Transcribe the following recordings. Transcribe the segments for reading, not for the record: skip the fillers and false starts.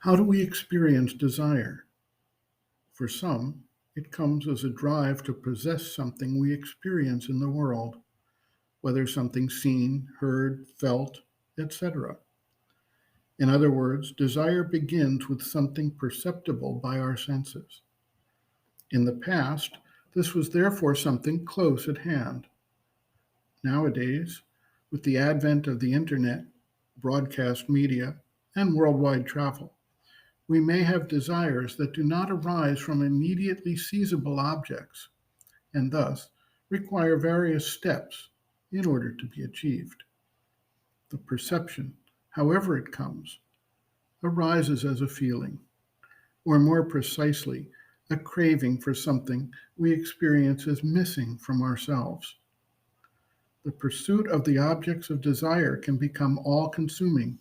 How do we experience desire? For some, it comes as a drive to possess something we experience in the world, whether something seen, heard, felt, etc. In other words, desire begins with something perceptible by our senses. In the past, this was therefore something close at hand. Nowadays, with the advent of the internet, broadcast media, and worldwide travel, we may have desires that do not arise from immediately seizable objects, and thus require various steps in order to be achieved. The perception, however it comes, arises as a feeling, or more precisely, a craving for something we experience as missing from ourselves. The pursuit of the objects of desire can become all consuming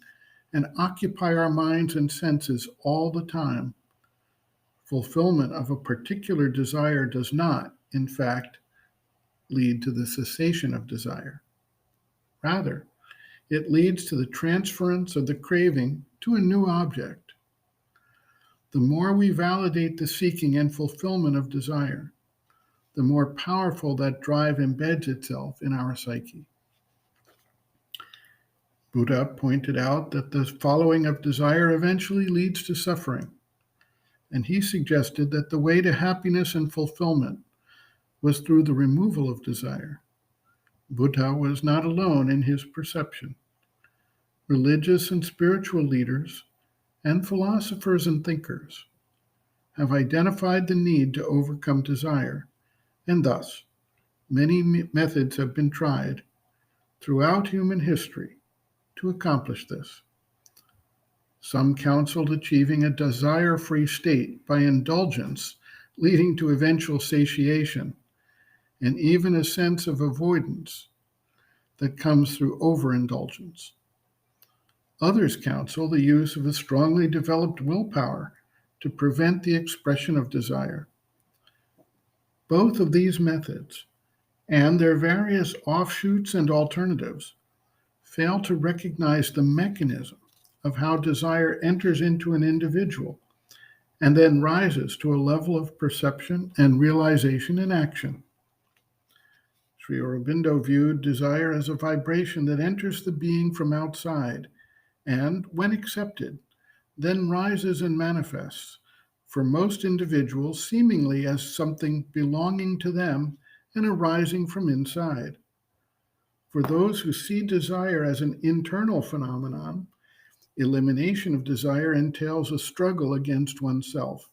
and occupy our minds and senses all the time. Fulfillment of a particular desire does not, in fact, lead to the cessation of desire. Rather, it leads to the transference of the craving to a new object. The more we validate the seeking and fulfillment of desire, the more powerful that drive embeds itself in our psyche. Buddha pointed out that the following of desire eventually leads to suffering, and he suggested that the way to happiness and fulfillment was through the removal of desire. Buddha was not alone in his perception. Religious and spiritual leaders, and philosophers and thinkers, have identified the need to overcome desire, and thus many methods have been tried throughout human history to accomplish this. Some counseled achieving a desire-free state by indulgence, leading to eventual satiation, and even a sense of avoidance that comes through overindulgence. Others counsel the use of a strongly developed willpower to prevent the expression of desire. Both of these methods, and their various offshoots and alternatives, fail to recognize the mechanism of how desire enters into an individual and then rises to a level of perception and realization in action. Sri Aurobindo viewed desire as a vibration that enters the being from outside and, when accepted, then rises and manifests, for most individuals seemingly as something belonging to them and arising from inside. For those who see desire as an internal phenomenon, elimination of desire entails a struggle against oneself.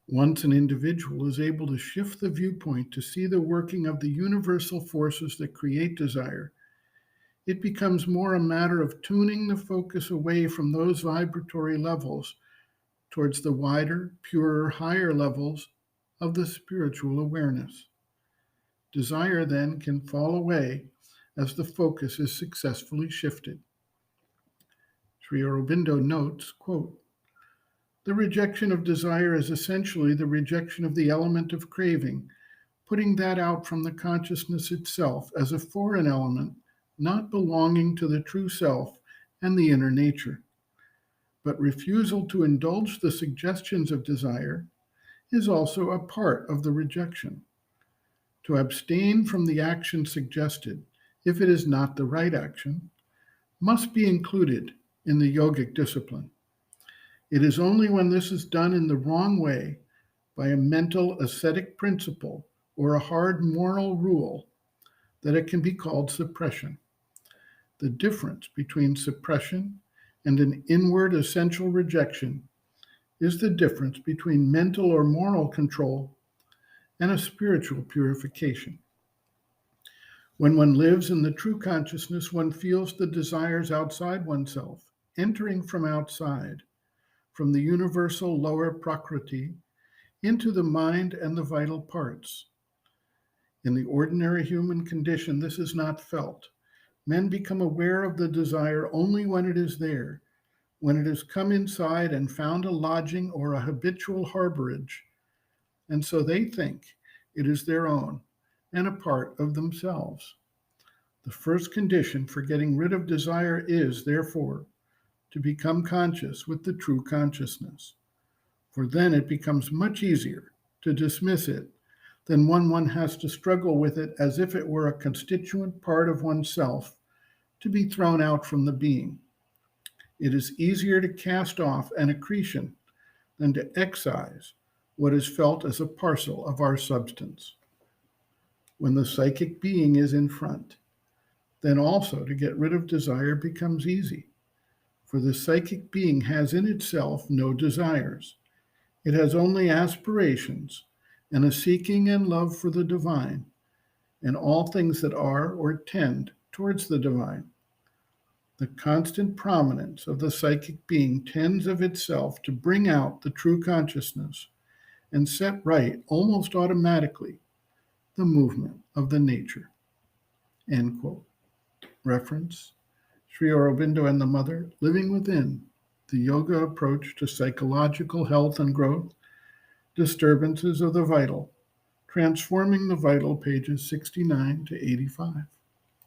Once an individual is able to shift the viewpoint to see the working of the universal forces that create desire, it becomes more a matter of tuning the focus away from those vibratory levels towards the wider, purer, higher levels of the spiritual awareness. Desire then can fall away as the focus is successfully shifted. Sri Aurobindo notes, quote, "The rejection of desire is essentially the rejection of the element of craving, putting that out from the consciousness itself as a foreign element not belonging to the true self and the inner nature. But refusal to indulge the suggestions of desire is also a part of the rejection. To abstain from the action suggested, if it is not the right action, must be included in the yogic discipline. It is only when this is done in the wrong way, by a mental ascetic principle or a hard moral rule, that it can be called suppression. The difference between suppression and an inward essential rejection is the difference between mental or moral control and a spiritual purification. When one lives in the true consciousness, one feels the desires outside oneself, entering from outside, from the universal lower prakriti into the mind and the vital parts. In the ordinary human condition, this is not felt. Men become aware of the desire only when it is there, when it has come inside and found a lodging or a habitual harborage, and so they think it is their own and a part of themselves. The first condition for getting rid of desire is, therefore, to become conscious with the true consciousness, for then it becomes much easier to dismiss it than when one has to struggle with it as if it were a constituent part of oneself to be thrown out from the being. It is easier to cast off an accretion than to excise what is felt as a parcel of our substance. When the psychic being is in front, then also to get rid of desire becomes easy, for the psychic being has in itself no desires. It has only aspirations and a seeking and love for the divine and all things that are or tend towards the divine. The constant prominence of the psychic being tends of itself to bring out the true consciousness and set right almost automatically the movement of the nature. End quote. Reference, Sri Aurobindo and the Mother, Living Within, the Yoga Approach to Psychological Health and Growth, Disturbances of the Vital, Transforming the Vital, pages 69 to 85.